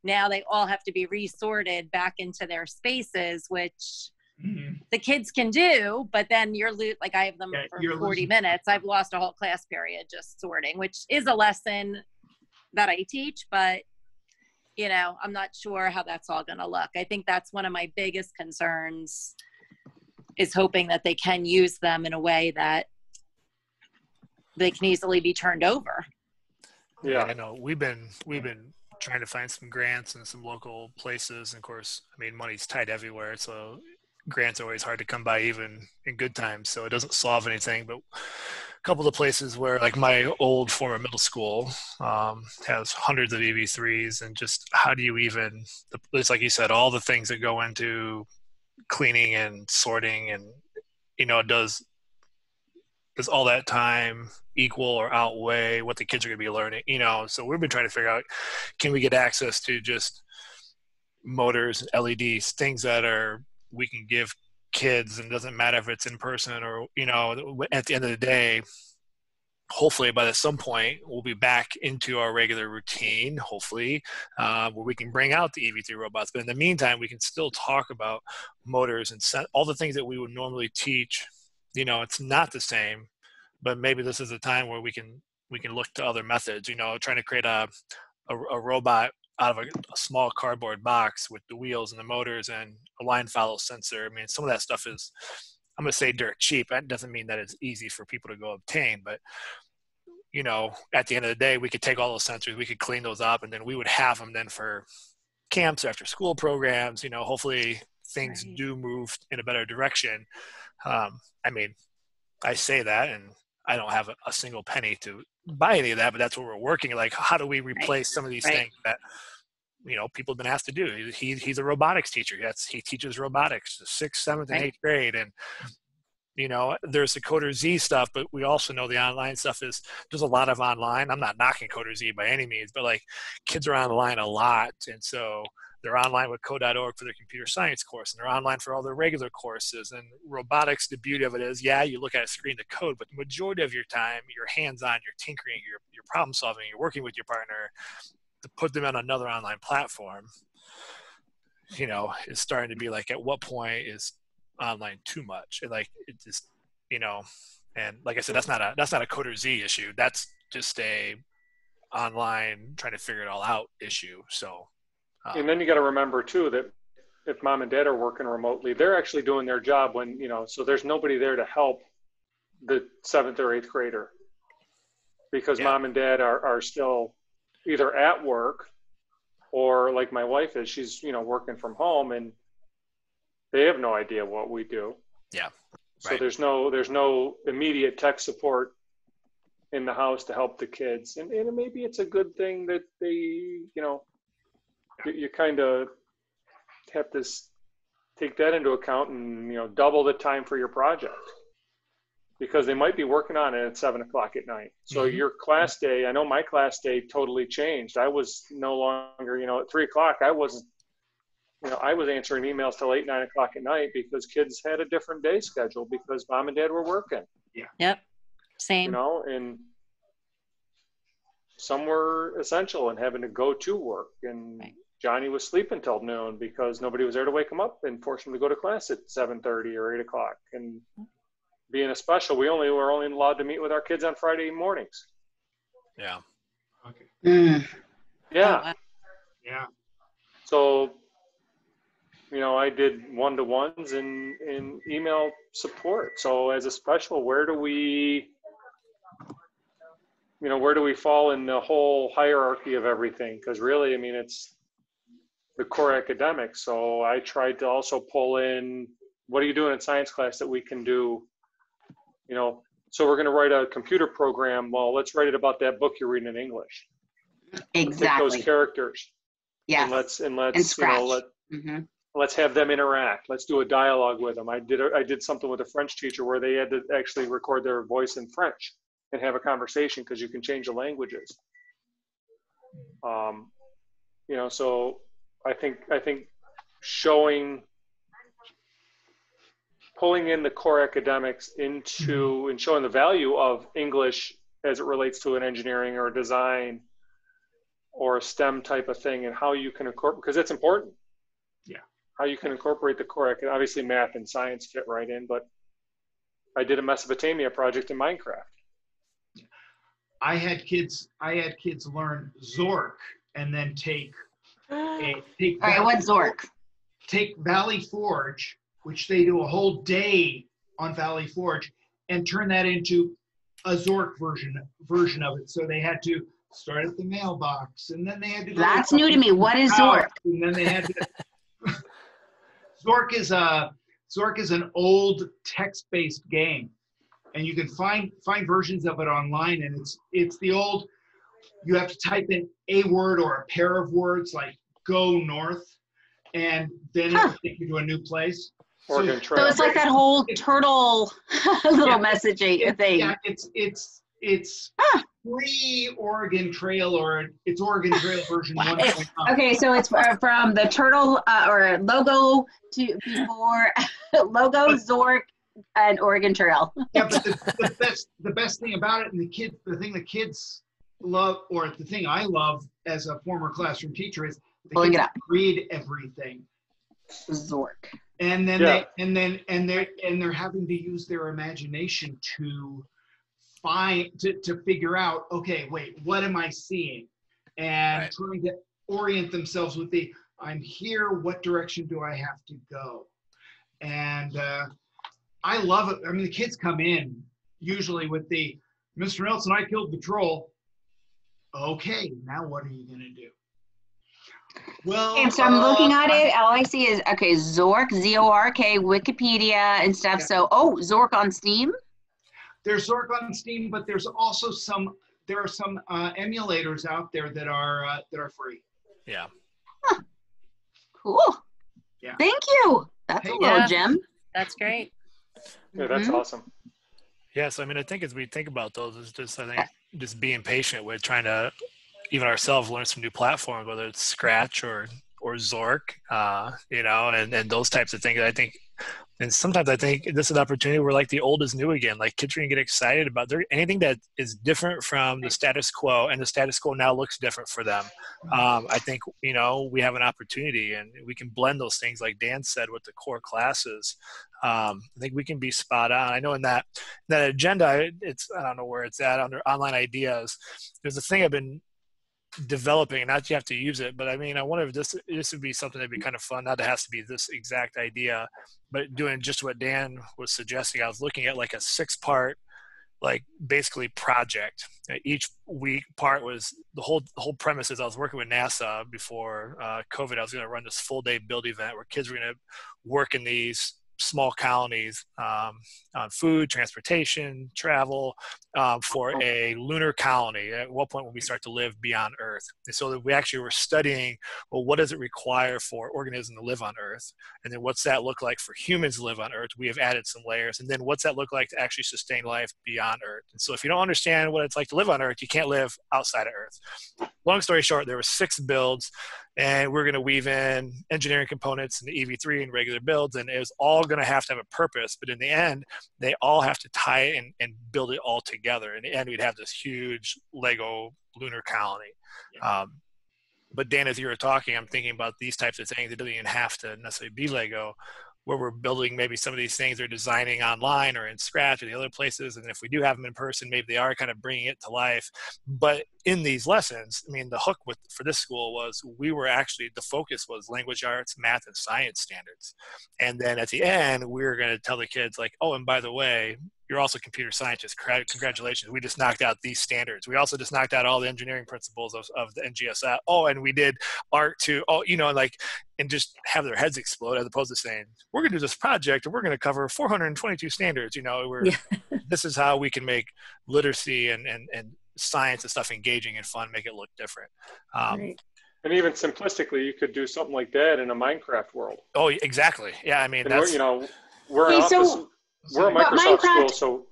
now they all have to be resorted back into their spaces, which the kids can do, but then like, I have them for 40 minutes. I've lost a whole class period just sorting, which is a lesson that I teach, but I'm not sure how that's all going to look. I think that's one of my biggest concerns, is hoping that they can use them in a way that they can easily be turned over. Yeah, I know. We've been trying to find some grants in some local places. And of course, I mean, money's tight everywhere, so grants are always hard to come by, even in good times. So it doesn't solve anything. But a couple of places where, like, my old former middle school has hundreds of EV3s, and just how do you even, it's like you said, all the things that go into cleaning and sorting, and does all that time equal or outweigh what the kids are going to be learning? So we've been trying to figure out, can we get access to just motors and LEDs, things that we can give kids, and it doesn't matter if it's in person or, at the end of the day, hopefully by some point we'll be back into our regular routine, hopefully, where we can bring out the EV3 robots. But in the meantime, we can still talk about motors and all the things that we would normally teach. It's not the same, but maybe this is a time where we can look to other methods, trying to create a robot out of a small cardboard box with the wheels and the motors and a line follow sensor. I mean, some of that stuff is, I'm going to say, dirt cheap. That doesn't mean that it's easy for people to go obtain, but at the end of the day, we could take all those sensors, we could clean those up, and then we would have them then for camps, after school programs. Hopefully things do move in a better direction. I mean, I say that, and I don't have a single penny to buy any of that, but that's what we're working. Like, how do we replace some of these things that, people have been asked to do? He's a robotics teacher. He teaches robotics, 6th, 7th, and 8th grade. And, there's the Coder Z stuff, but we also know the online stuff there's a lot of online. I'm not knocking Coder Z by any means, but, like, kids are online a lot. And so they're online with code.org for their computer science course, and they're online for all their regular courses. And robotics, the beauty of it is, you look at a screen to code, but the majority of your time, you're hands-on, you're tinkering, you're problem solving, you're working with your partner. To put them on another online platform, is starting to be like, at what point is online too much? And, like, it just, and like I said, that's not a Coder Z issue. That's just a online trying to figure it all out issue. So, and then you got to remember too that if mom and dad are working remotely, they're actually doing their job when, so there's nobody there to help the 7th or 8th grader, because mom and dad are still either at work, or like my wife is, she's, working from home, and they have no idea what we do. Yeah. So there's no immediate tech support in the house to help the kids. And maybe it's a good thing that they, you kind of have to take that into account, and, double the time for your project, because they might be working on it at 7 o'clock at night. So your class day, I know my class day totally changed. I was no longer, at 3 o'clock, I wasn't I was answering emails till 8, 9 o'clock at night because kids had a different day schedule because mom and dad were working. Yep. Same. And some were essential and having to go to work. And Johnny was sleeping till noon because nobody was there to wake him up and force him to go to class at 7:30 or 8 o'clock. And being a special, we were only allowed to meet with our kids on Friday mornings. Yeah. Okay. Yeah. Yeah. So, I did one-to-ones and email support. So as a special, where do we fall in the whole hierarchy of everything? Because really, it's the core academics. So I tried to also pull in, what are you doing in science class that we can do? So we're going to write a computer program. Well, let's write it about that book you're reading in English. Exactly. Take those characters. Yeah. And let's scratch. let's have them interact. Let's do a dialogue with them. I did something with a French teacher where they had to actually record their voice in French and have a conversation because you can change the languages. So I think pulling in the core academics into and showing the value of English as it relates to an engineering or a design or a STEM type of thing, and how you can incorporate, because it's important. Yeah. How you can incorporate the core, obviously math and science fit right in, but I did a Mesopotamia project in Minecraft. I had kids learn Zork and then take All right, what's Zork? Take Valley Forge, which they do a whole day on Valley Forge, and turn that into a Zork version of it. So they had to start at the mailbox, and then they had to go. That's new to me. What is Zork? And then they had to. Zork is an old text-based game, and you can find versions of it online. And it's the old. You have to type in a word or a pair of words like "go north," and then it'll take you to a new place. So it's like that whole turtle little messaging thing. Yeah, it's free Oregon Trail, or it's Oregon Trail version 1.0. Okay, so it's from the turtle or logo to before logo, Zork, and Oregon Trail. Yeah, but the best thing about it, and the thing the kids love, or the thing I love as a former classroom teacher, is they can read everything. Zork. And then they're having to use their imagination to figure out, okay, wait, what am I seeing? And trying to orient themselves with I'm here, what direction do I have to go? And I love it. The kids come in usually with Mr. Nelson, I killed the troll. Okay, now what are you going to do? Well, and so I'm looking at it. All I see is Zork, Z-O-R-K, Wikipedia and stuff. So, Zork on Steam. There's Zork on Steam, but there's also some emulators out there that are free. Yeah. Huh. Cool. Yeah. Thank you. That's a little gem. That's great. Yeah, that's awesome. Yeah, so I think as we think about those, it's just being patient with trying to even ourselves learn some new platforms, whether it's Scratch or Zork, and those types of things. And sometimes I think this is an opportunity where like the old is new again. Like kids are gonna get excited about anything that is different from the status quo, and the status quo now looks different for them. I think we have an opportunity, and we can blend those things, like Dan said, with the core classes. I think we can be spot on. I know in that agenda, I don't know where it's at under online ideas. There's a thing I've been developing, not you have to use it, but I wonder if this would be something that'd be kind of fun. Not to have to be this exact idea, but doing just what Dan was suggesting. I was looking at like a 6-part, like basically project. Each week part was the whole premise is I was working with NASA before COVID. I was going to run this full day build event where kids were going to work in these small colonies on food, transportation, travel for a lunar colony. At what point will we start to live beyond Earth? And so that we actually were studying, well, what does it require for organisms to live on Earth? And then what's that look like for humans to live on Earth? We have added some layers. And then what's that look like to actually sustain life beyond Earth? And so if you don't understand what it's like to live on Earth, you can't live outside of Earth. long story short, there were 6 builds, and we're going to weave in engineering components and the EV3 and regular builds, and it was all going to have a purpose. But in the end, they all have to tie it and build it all together. In the end, we'd have this huge Lego lunar colony. Yeah. But Dan, as you were talking, I'm thinking about these types of things. It doesn't even have to necessarily be Lego, where we're building maybe some of these things are designing online or in Scratch or the other places. And if we do have them in person, maybe they are kind of bringing it to life. But in these lessons, I mean, the hook for this school was the focus was language arts, math, and science standards. And then at the end, we were going to tell the kids like, oh, and by the way, you're also computer scientists. Congratulations. We just knocked out these standards. We also just knocked out all the engineering principles of the NGSF. Oh, and we did art too. Oh, and just have their heads explode as opposed to saying, we're going to do this project and we're going to cover 422 standards. This is how we can make literacy and science and stuff engaging and fun, make it look different. Right. And even simplistically, you could do something like that in a Minecraft world. Oh, exactly. Yeah, I mean, and that's... we're an office. We're a Microsoft school, so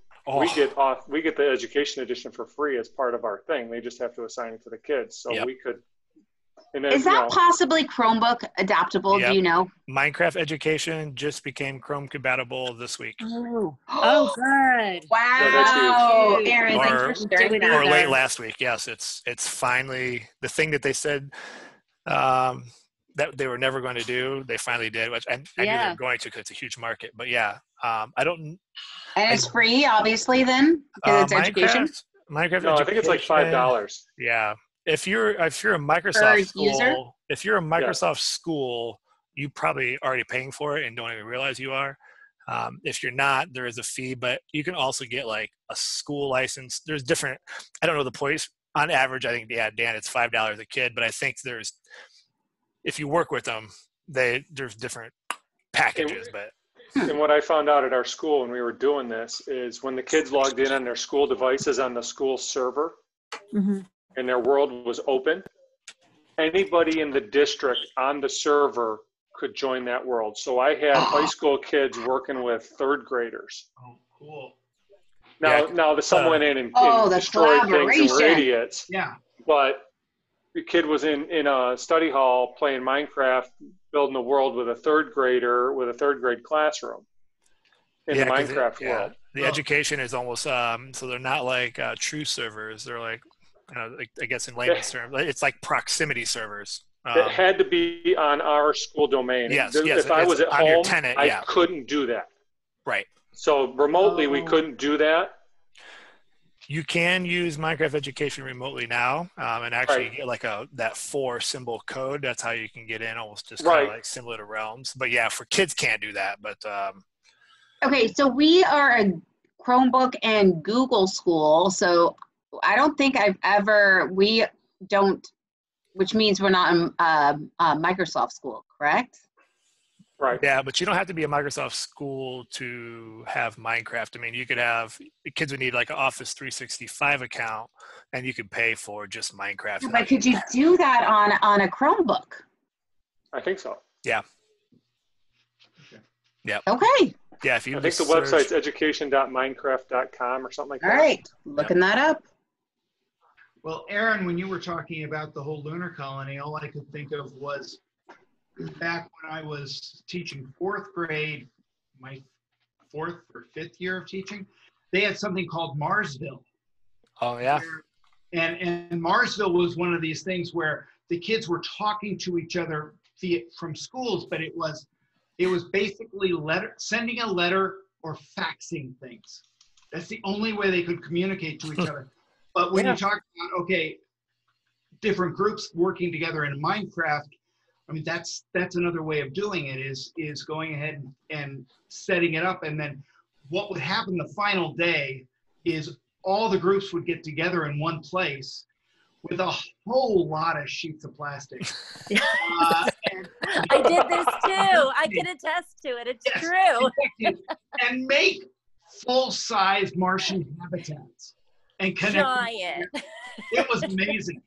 we get the education edition for free as part of our thing. They just have to assign it to the kids. So we could. And then, is that possibly Chromebook adaptable? Yep. Do you know? Minecraft Education just became Chrome compatible this week. Oh, good. Wow. Aaron, thanks for sharing that. Or late last week. Yes, it's finally the thing that they said that they were never going to do. They finally did, which I knew they were going to because it's a huge market. But yeah, I don't. And it's free, obviously. Then because it's education. Minecraft. No, I think it's like $5. Yeah. If you're a Microsoft school, user? If you're a Microsoft school, you probably already paying for it and don't even realize you are. If you're not, there is a fee, but you can also get like a school license. There's different. I don't know the points on average. I think Dan, it's $5 a kid, but I think if you work with them, there's different packages. And what I found out at our school when we were doing this is when the kids logged in on their school devices on the school server. Mm-hmm. And their world was open, anybody in the district on the server could join that world. So I had high school kids working with 3rd graders. Oh, cool. Now some went in and destroyed things and were idiots. Yeah. But the kid was in a study hall playing Minecraft, building a world with a 3rd grader with a 3rd grade classroom in the Minecraft world. The education is almost, so they're not like true servers. They're like, I guess in layman's terms, it's like proximity servers. It had to be on our school domain. Yes. If I was at home, your tenant, I couldn't do that. Right. So remotely, we couldn't do that. You can use Minecraft Education remotely now, and actually get like that 4-symbol code. That's how you can get in, almost just kind of like similar to Realms. But yeah, for kids can't do that. But okay, so we are a Chromebook and Google school, so I don't think which means we're not a Microsoft school, correct? Right. Yeah, but you don't have to be a Microsoft school to have Minecraft. I mean, you could have, kids would need like an Office 365 account, and you could pay for just Minecraft. Yeah, but could you do that on a Chromebook? I think so. Yeah. Yeah. Okay. Yeah, if you I think the website's education.minecraft.com or something like that. All right, looking that up. Well, Aaron, when you were talking about the whole lunar colony, all I could think of was back when I was teaching 4th grade, my 4th or 5th year of teaching, they had something called Marsville. Oh, yeah. And Marsville was one of these things where the kids were talking to each other from schools, but it was basically sending a letter or faxing things. That's the only way they could communicate to each other. But when you talk about, different groups working together in Minecraft, I mean, that's another way of doing it is going ahead and setting it up. And then what would happen the final day is all the groups would get together in one place with a whole lot of sheets of plastic. I did this too. I can attest to it. It's true. Exactly. And make full-size Martian habitats and connect. Giant. It was amazing.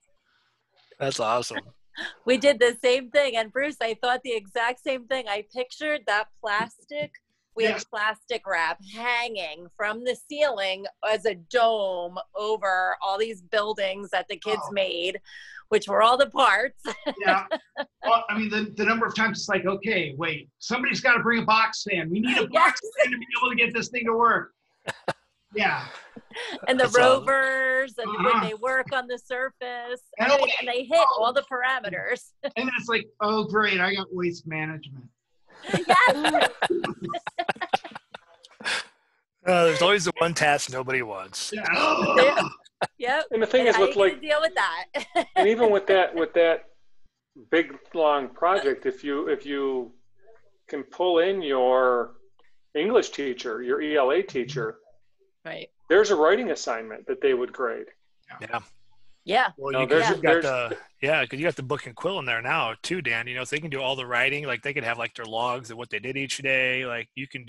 That's awesome. We did the same thing. And Bruce, I thought the exact same thing. I pictured that plastic we had plastic wrap hanging from the ceiling as a dome over all these buildings that the kids made, which were all the parts. Yeah. Well, I mean, the number of times it's like, okay, wait, somebody's got to bring a box fan. We need a box fan to be able to get this thing to work. Yeah. And the rovers, and when they work on the surface, and they hit all the parameters. And then it's like, oh, great, I got waste management. Yes. There's always the one task nobody wants. Yeah. Yep. And the thing is, with like, deal with that. and even with that big long project, if you can pull in your English teacher, your ELA teacher, right, there's a writing assignment that they would grade. Yeah. Well, No, because you got the book and quill in there now too, Dan. You know, if they can do all the writing, like they could have like their logs of what they did each day. Like you can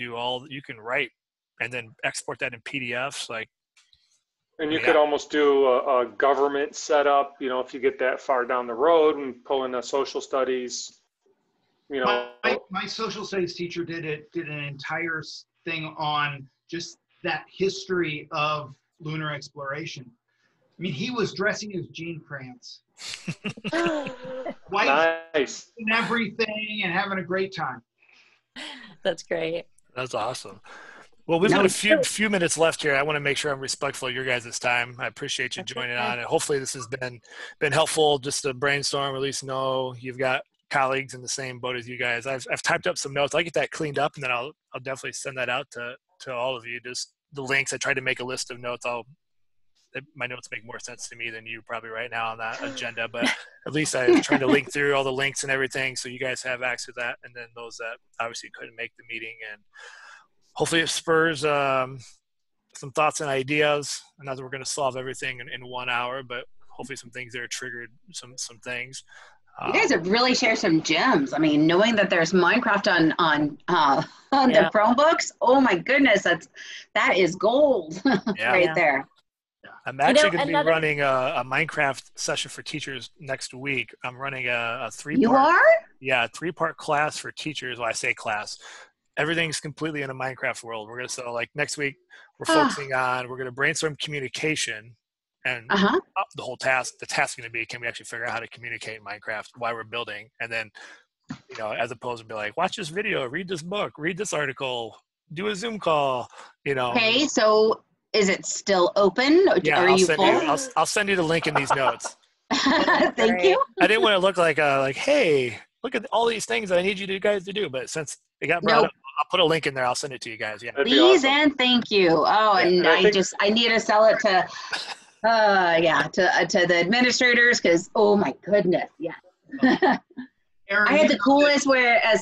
write and then export that in PDFs. Like, and you could almost do a government setup, you know, if you get that far down the road and pull in the social studies, you know. My social studies teacher did an entire thing on just that history of lunar exploration. I mean, he was dressing as Gene Kranz. Nice. And everything and having a great time. That's great. That's awesome. Well, we've got a few minutes left here. I want to make sure I'm respectful of your guys' time. I appreciate you joining on, and hopefully this has been helpful just to brainstorm, or at least know you've got colleagues in the same boat as you guys. I've typed up some notes. I'll get that cleaned up, and then I'll definitely send that out to all of you. Just the links. I tried to make a list of notes. My notes make more sense to me than you probably right now on that agenda, but at least I'm trying to link through all the links and everything so you guys have access to that, and then those that obviously couldn't make the meeting. And hopefully it spurs some thoughts and ideas. Not that we're going to solve everything in 1 hour, but hopefully some things there triggered some things. You guys have really shared some gems. I mean, knowing that there's Minecraft on the Chromebooks, oh my goodness, that is gold right there. I'm actually going to be running a Minecraft session for teachers next week. I'm running a 3-part. You are? Yeah, a 3-part class for teachers. Well, I say class. Everything's completely in a Minecraft world. We're going to, so like next week, we're focusing on, we're going to brainstorm communication, and the whole task, the task is going to be, can we actually figure out how to communicate in Minecraft while we're building? And then, you know, as opposed to be like, watch this video, read this book, read this article, do a Zoom call, you know. Okay, so is it still open? Yeah, I'll send you the link in these notes. Thank you. I didn't want to look like hey, look at all these things that I need you guys to do. But since it got brought up, I'll put a link in there. I'll send it to you guys. Yeah. Please and thank you. Oh, and I need to sell it to to the administrators, because oh my goodness, yeah. Aaron, I had the coolest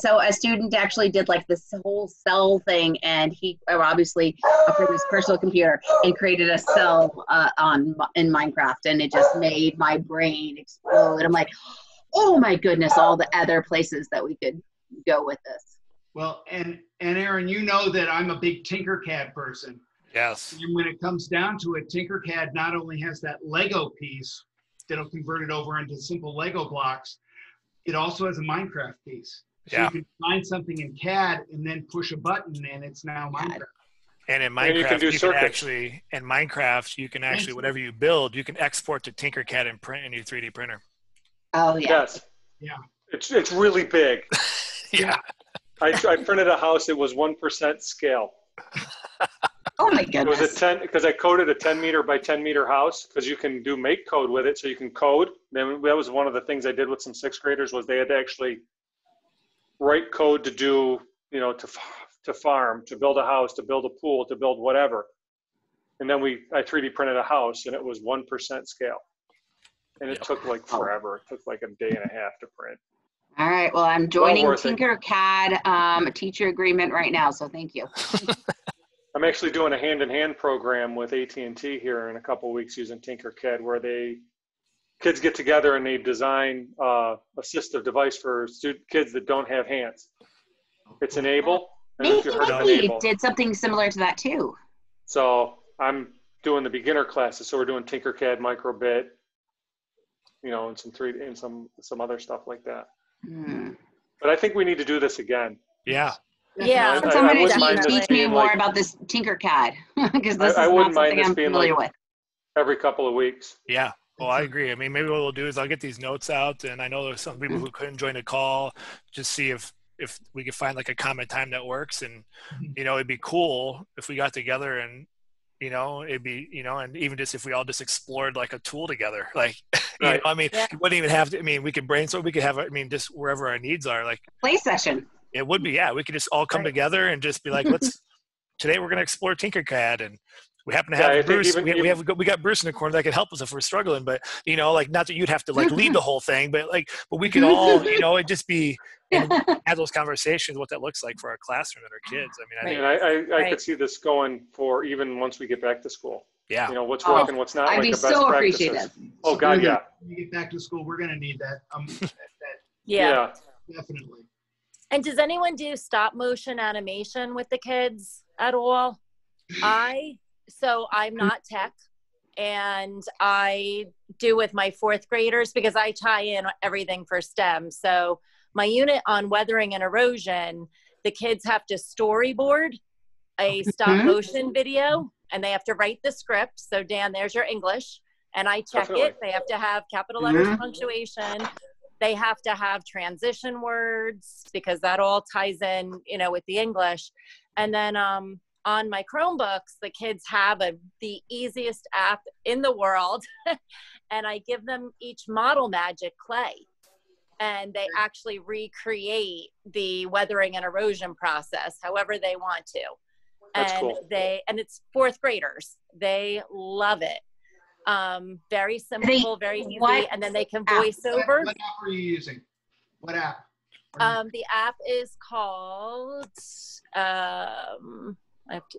so a student actually did like this whole cell thing, and he obviously from his personal computer and created a cell in Minecraft, and it just made my brain explode. I'm like, oh my goodness, all the other places that we could go with this. Well, and Aaron, you know that I'm a big Tinkercad person. Yes. And when it comes down to it, Tinkercad not only has that Lego piece that'll convert it over into simple Lego blocks, it also has a Minecraft piece. So you can find something in CAD and then push a button and it's now Minecraft. And in Minecraft, you can actually, whatever you build, you can export to Tinkercad and print in your 3D printer. Oh, yeah. Yes. Yeah. It's really big. Yeah. I printed a house that was 1% scale. Oh my goodness. It was because I coded a 10 meter by 10 meter house, because you can do make code with it. So you can code. Then that was one of the things I did with some 6th graders, was they had to actually write code to do, you know, to farm, to build a house, to build a pool, to build whatever. And then I 3D printed a house, and it was 1% scale. And it took like forever. It took like a day and a half to print. All right. Well, I'm joining Tinkercad teacher agreement right now, so thank you. I'm actually doing a hand-in-hand program with AT&T here in a couple of weeks using Tinkercad, where kids get together and they design assistive device for kids that don't have hands. It's Enable. Maybe did something similar to that too. So I'm doing the beginner classes. So we're doing Tinkercad, Microbit, you know, and some 3D and some other stuff like that. But I think we need to do this again. Yeah. Yeah. I Someone wouldn't to mind this teach me being more like, about this Tinkercad because this I is not wouldn't mind something this I'm being familiar like with. every couple of weeks. Yeah. Well, I agree. I mean, maybe what we'll do is I'll get these notes out, and I know there's some people who couldn't join the call, just see if we could find like a common time that works. And, you know, it'd be cool if we got together and, you know, it'd be, you know, and even just if we all just explored like a tool together, like, you Right. know, I mean, Yeah. you wouldn't even have to, I mean, we could brainstorm, we could have, I mean, just wherever our needs are, like, Play session. it would be, yeah, we could just all come Right. together and just be like, today we're going to explore Tinkercad, and we happen to Yeah, I have think Bruce. even- We got Bruce in the corner that could help us if we're struggling. But you know, like not that you'd have to like lead the whole thing, but we could all, you know, it just be and have those conversations. What that looks like for our classroom and our kids. I mean, And I Right. could see this going for even once we get back to school. yeah, You know, what's working, what's not, I'd like be the best so practices. appreciative. Oh God, yeah. When we get back to school, we're going to need that. Yeah. Definitely. And does anyone do stop motion animation with the kids at all? So I'm not tech, and I do with my fourth graders because I tie in everything for STEM. So my unit on weathering and erosion, the kids have to storyboard a stop motion video, and they have to write the script. So Dan, there's your English, and I check Definitely. it. They have to have capital letters, punctuation. They have to have transition words because that all ties in, you know, with the English. And then on my Chromebooks, the kids have the easiest app in the world. And I give them each Model Magic clay. And they actually recreate the weathering and erosion process however they want to. That's And cool. and it's fourth graders. They love it. Very simple, very easy, and then they can voice over. What app are you using? What app? The app is called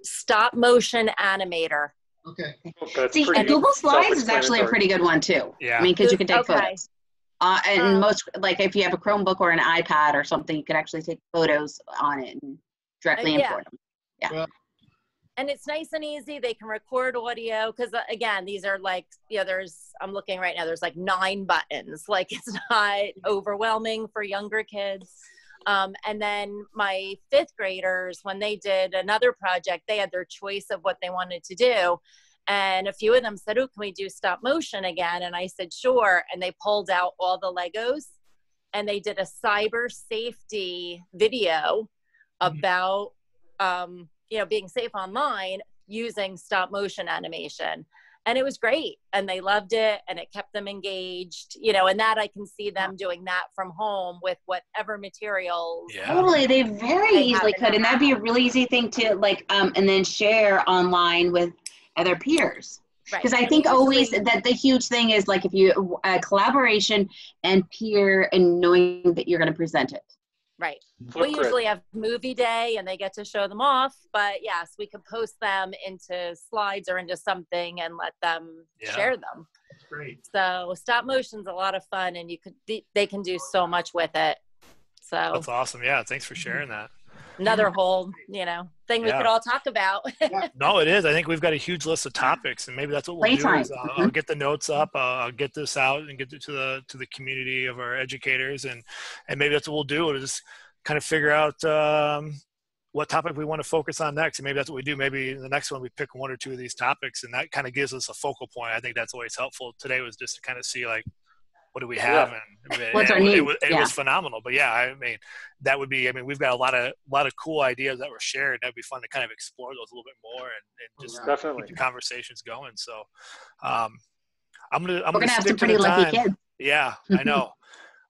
Stop Motion Animator. Okay. That's See, pretty Google Slides is actually a self-explanatory. pretty good one too. Yeah. I mean, because you can take Okay. photos. And most, like if you have a Chromebook or an iPad or something, you could actually take photos on it and directly Yeah. import them. And it's nice and easy. They can record audio because again, these are like, you know, I'm looking right now, there's like 9 buttons. Like it's not overwhelming for younger kids. And then my 5th graders, when they did another project, they had their choice of what they wanted to do. And a few of them said, oh, can we do stop motion again? And I said, sure. And they pulled out all the Legos and they did a cyber safety video about, you know, being safe online using stop motion animation. And it was great. And they loved it and it kept them engaged, you know, and that I can see them doing that from home with whatever materials. Yeah. Totally, they very They easily happen could, to and that'd be a have. really easy thing to like, and then share online with other peers. Right. Because I And think always usually- that the huge thing is like if you collaboration and peer and knowing that you're going to present it. Right. Flip We grid. usually have movie day and they get to show them off, but yes, we could post them into slides or into something and let them share them. Great. So stop motion's a lot of fun and they can do so much with it. So That's awesome. Yeah, thanks for sharing that. another whole, you know, thing we could all talk about. No, it is. I think we've got a huge list of topics, and maybe that's what we'll do. Playtime. Is I'll get the notes up. I'll get this out and get it to the community of our educators, and maybe that's what we'll do. We'll just kind of figure out what topic we want to focus on next, and maybe that's what we do. Maybe in the next one we pick 1 or 2 of these topics, and that kind of gives us a focal point. I think that's always helpful. Today was just to kind of see like, what do we have? And What's our it need? was phenomenal. But yeah, I mean, that would be, I mean, we've got a lot of cool ideas that were shared. That'd be fun to kind of explore those a little bit more and just Definitely. keep the conversations going. So I'm gonna We're going to have stick some to pretty the lucky time. kids. Yeah, I know.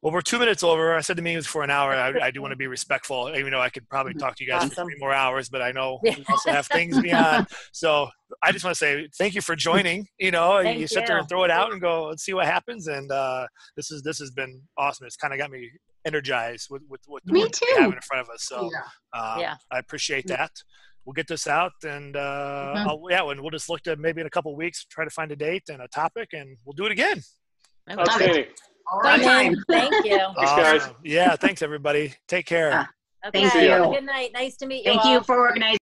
Well, we're 2 minutes over. I said the meeting was for an hour. I do want to be respectful, even though I could probably talk to you guys for Awesome. 3 more hours, but I know we also have things beyond. So I just want to say thank you for joining. You know, Thank you sit there you. and throw it out and go, let's see what happens. And this has been awesome. It's kind of got me energized with what the Me work we too. have in front of us. So Yeah. I appreciate that. We'll get this out and and we'll just look to maybe in a couple of weeks, try to find a date and a topic, and we'll do it again. Outstanding. All Fun right. time. Thank you. Thanks, guys. Awesome. Yeah, thanks everybody. Take care. Okay. Thank you. Have a good night. Nice to meet you Thank all. you for organizing.